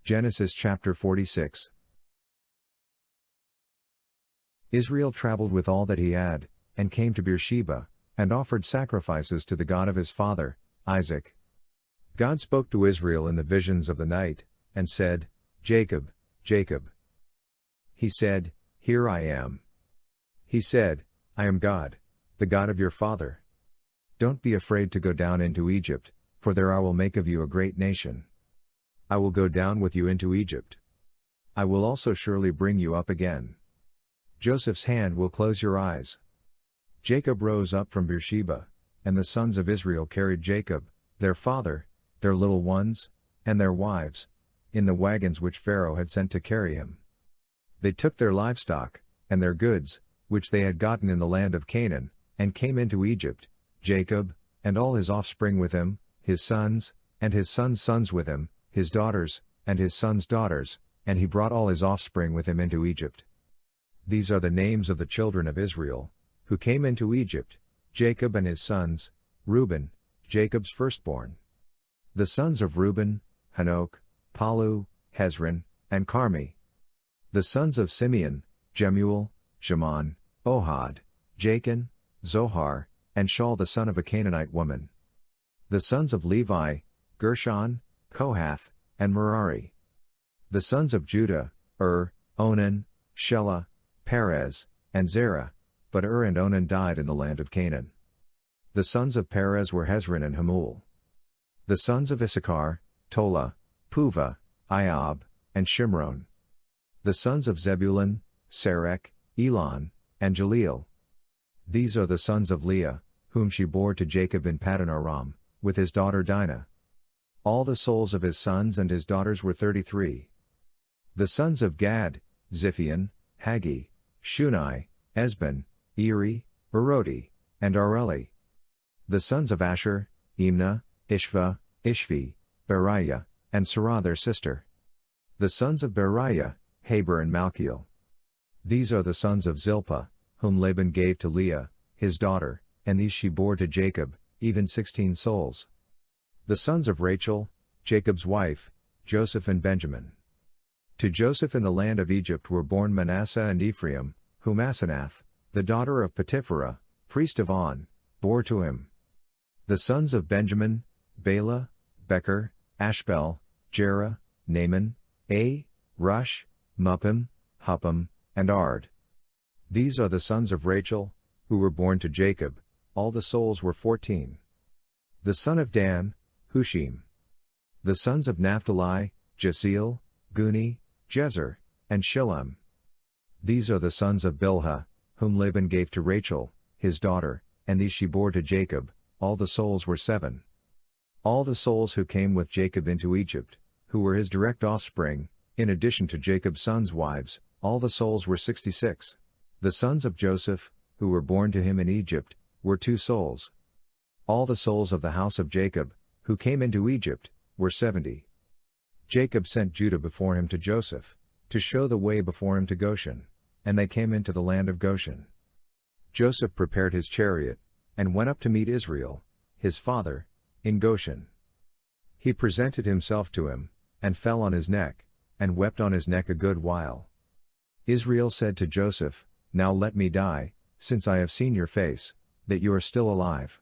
Genesis chapter 46. Israel traveled with all that he had, and came to Beersheba, and offered sacrifices to the God of his father, Isaac. God spoke to Israel in the visions of the night, and said, Jacob, Jacob. He said, Here I am. He said, I am God, the God of your father. Don't be afraid to go down into Egypt, for there I will make of you a great nation. I will go down with you into Egypt. I will also surely bring you up again. Joseph's hand will close your eyes. Jacob rose up from Beersheba, and the sons of Israel carried Jacob, their father, their little ones, and their wives, in the wagons which Pharaoh had sent to carry him. They took their livestock, and their goods, which they had gotten in the land of Canaan, and came into Egypt, Jacob, and all his offspring with him, his sons, and his sons' sons with him, his daughters, and his sons' daughters, and he brought all his offspring with him into Egypt. These are the names of the children of Israel, who came into Egypt, Jacob and his sons, Reuben, Jacob's firstborn. The sons of Reuben, Hanok, Palu, Hezron, and Carmi. The sons of Simeon, Jemuel, Shimon, Ohad, Jachin, Zohar, and Shaul the son of a Canaanite woman. The sons of Levi, Gershon, Kohath, and Merari. The sons of Judah, Onan, Shelah, Perez, and Zerah, but and Onan died in the land of Canaan. The sons of Perez were Hezron and Hamul. The sons of Issachar, Tola, Puvah, Iob, and Shimron. The sons of Zebulun, Serech, Elon, and Jaleel. These are the sons of Leah, whom she bore to Jacob in Paddan Aram, with his daughter Dinah. All the souls of his sons and his daughters were 33. The sons of Gad, Ziphion, Haggi, Shunai, Esben, Eri, Erodi, and Areli. The sons of Asher, Imnah, Ishva, Ishvi, Beriah, and Sarah their sister. The sons of Beriah, Heber and Malchiel. These are the sons of Zilpah, whom Laban gave to Leah, his daughter, and these she bore to Jacob, even 16 souls. The sons of Rachel, Jacob's wife, Joseph and Benjamin. To Joseph in the land of Egypt were born Manasseh and Ephraim, whom Asenath, the daughter of Potipherah, priest of On, bore to him. The sons of Benjamin, Bela, Becher, Ashbel, Jerah, Naaman, Rush, Muppim, Huppim, and Ard. These are the sons of Rachel, who were born to Jacob, all the souls were 14. The son of Dan, Hushim. The sons of Naphtali, Jasiel, Guni, Jezer, and Shillem. These are the sons of Bilhah, whom Laban gave to Rachel, his daughter, and these she bore to Jacob, all the souls were 7. All the souls who came with Jacob into Egypt, who were his direct offspring, in addition to Jacob's sons' wives, all the souls were 66. The sons of Joseph, who were born to him in Egypt, were 2 souls. All the souls of the house of Jacob, who came into Egypt, were 70. Jacob sent Judah before him to Joseph, to show the way before him to Goshen, and they came into the land of Goshen. Joseph prepared his chariot, and went up to meet Israel, his father, in Goshen. He presented himself to him, and fell on his neck, and wept on his neck a good while. Israel said to Joseph, Now let me die, since I have seen your face, that you are still alive.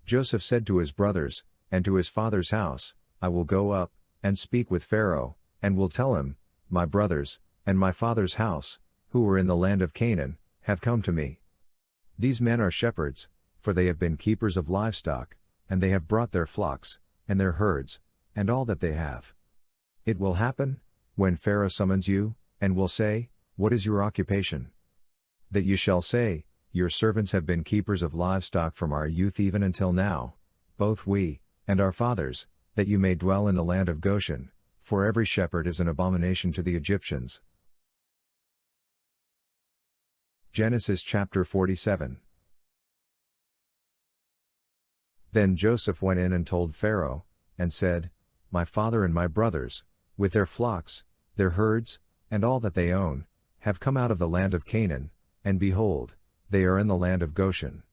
Joseph said to his brothers, and to his father's house, I will go up, and speak with Pharaoh, and will tell him, My brothers, and my father's house, who were in the land of Canaan, have come to me. These men are shepherds, for they have been keepers of livestock, and they have brought their flocks, and their herds, and all that they have. It will happen, when Pharaoh summons you, and will say, What is your occupation? That you shall say, Your servants have been keepers of livestock from our youth even until now, both we, and our fathers, that you may dwell in the land of Goshen, for every shepherd is an abomination to the Egyptians. Genesis chapter 47. Then Joseph went in and told Pharaoh, and said, My father and my brothers, with their flocks, their herds, and all that they own, have come out of the land of Canaan, and behold, they are in the land of Goshen.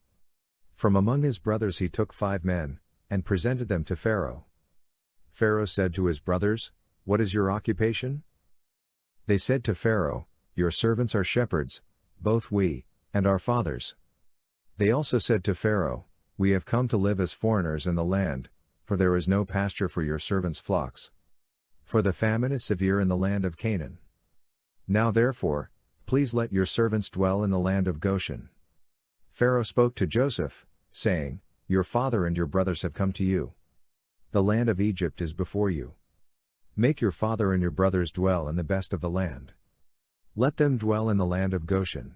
From among his brothers he took 5 men, and presented them to Pharaoh. Pharaoh said to his brothers, "What is your occupation?" They said to Pharaoh, "Your servants are shepherds, both we, and our fathers." They also said to Pharaoh, "We have come to live as foreigners in the land, for there is no pasture for your servants' flocks. For the famine is severe in the land of Canaan. Now therefore, please let your servants dwell in the land of Goshen." Pharaoh spoke to Joseph, saying, "Your father and your brothers have come to you. The land of Egypt is before you. Make your father and your brothers dwell in the best of the land. Let them dwell in the land of Goshen.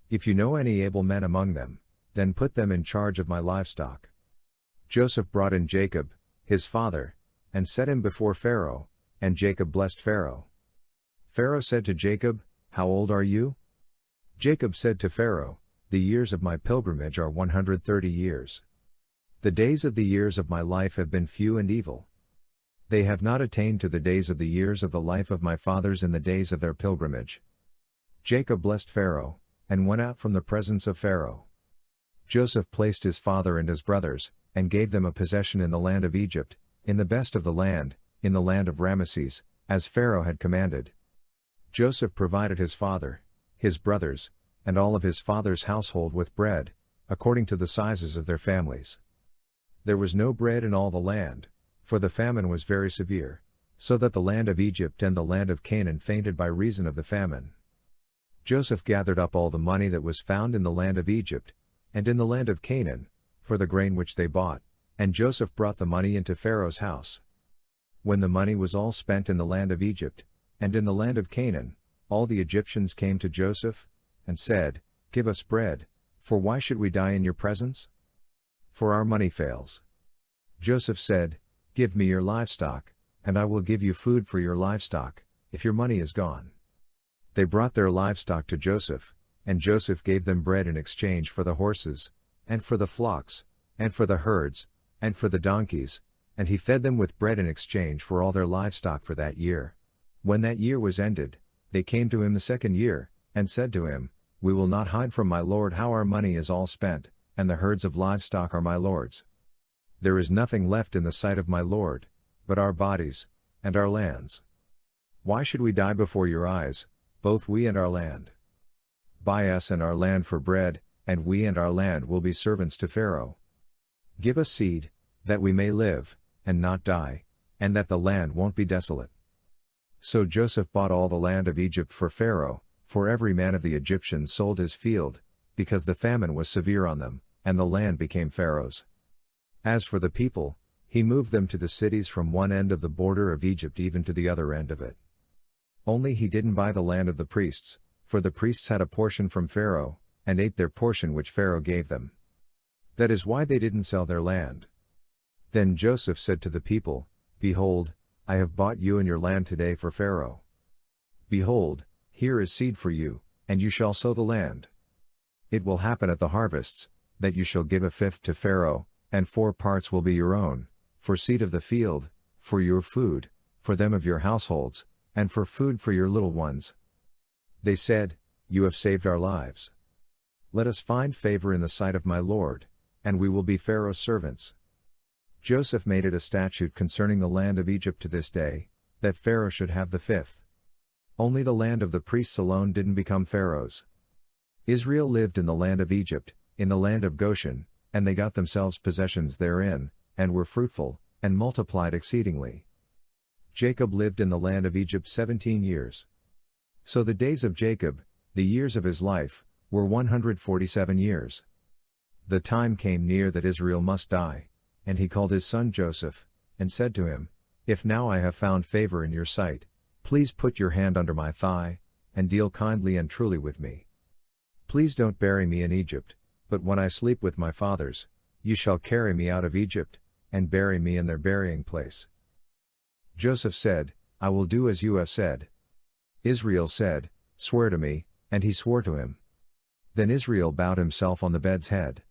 If you know any able men among them, then put them in charge of my livestock." Joseph brought in Jacob, his father, and set him before Pharaoh, and Jacob blessed Pharaoh. Pharaoh said to Jacob, "How old are you?" Jacob said to Pharaoh, "The years of my pilgrimage are 130 years. The days of the years of my life have been few and evil. They have not attained to the days of the years of the life of my fathers in the days of their pilgrimage." Jacob blessed Pharaoh, and went out from the presence of Pharaoh. Joseph placed his father and his brothers, and gave them a possession in the land of Egypt, in the best of the land, in the land of Ramesses, as Pharaoh had commanded. Joseph provided his father, his brothers, and all of his father's household with bread, according to the sizes of their families. There was no bread in all the land, for the famine was very severe, so that the land of Egypt and the land of Canaan fainted by reason of the famine. Joseph gathered up all the money that was found in the land of Egypt, and in the land of Canaan, for the grain which they bought, and Joseph brought the money into Pharaoh's house. When the money was all spent in the land of Egypt, and in the land of Canaan, all the Egyptians came to Joseph, and said, "Give us bread, for why should we die in your presence? For our money fails." Joseph said, "Give me your livestock, and I will give you food for your livestock, if your money is gone." They brought their livestock to Joseph, and Joseph gave them bread in exchange for the horses, and for the flocks, and for the herds, and for the donkeys, and he fed them with bread in exchange for all their livestock for that year. When that year was ended, they came to him the second year, and said to him, "We will not hide from my lord how our money is all spent, and the herds of livestock are my lord's. There is nothing left in the sight of my lord, but our bodies, and our lands. Why should we die before your eyes, both we and our land? Buy us and our land for bread, and we and our land will be servants to Pharaoh. Give us seed, that we may live, and not die, and that the land won't be desolate." So Joseph bought all the land of Egypt for Pharaoh, for every man of the Egyptians sold his field, because the famine was severe on them, and the land became Pharaoh's. As for the people, he moved them to the cities from one end of the border of Egypt even to the other end of it. Only he didn't buy the land of the priests, for the priests had a portion from Pharaoh, and ate their portion which Pharaoh gave them. That is why they didn't sell their land. Then Joseph said to the people, "Behold, I have bought you and your land today for Pharaoh. Behold, here is seed for you, and you shall sow the land. It will happen at the harvests, that you shall give a fifth to Pharaoh, and 4 parts will be your own, for seed of the field, for your food, for them of your households, and for food for your little ones." They said, "You have saved our lives. Let us find favor in the sight of my lord, and we will be Pharaoh's servants." Joseph made it a statute concerning the land of Egypt to this day, that Pharaoh should have the fifth. Only the land of the priests alone didn't become Pharaoh's. Israel lived in the land of Egypt, in the land of Goshen, and they got themselves possessions therein, and were fruitful, and multiplied exceedingly. Jacob lived in the land of Egypt 17 years. So the days of Jacob, the years of his life, were 147 years. The time came near that Israel must die, and he called his son Joseph, and said to him, "If now I have found favor in your sight, please put your hand under my thigh, and deal kindly and truly with me. Please don't bury me in Egypt, but when I sleep with my fathers, you shall carry me out of Egypt, and bury me in their burying place." Joseph said, "I will do as you have said." Israel said, "Swear to me," and he swore to him. Then Israel bowed himself on the bed's head.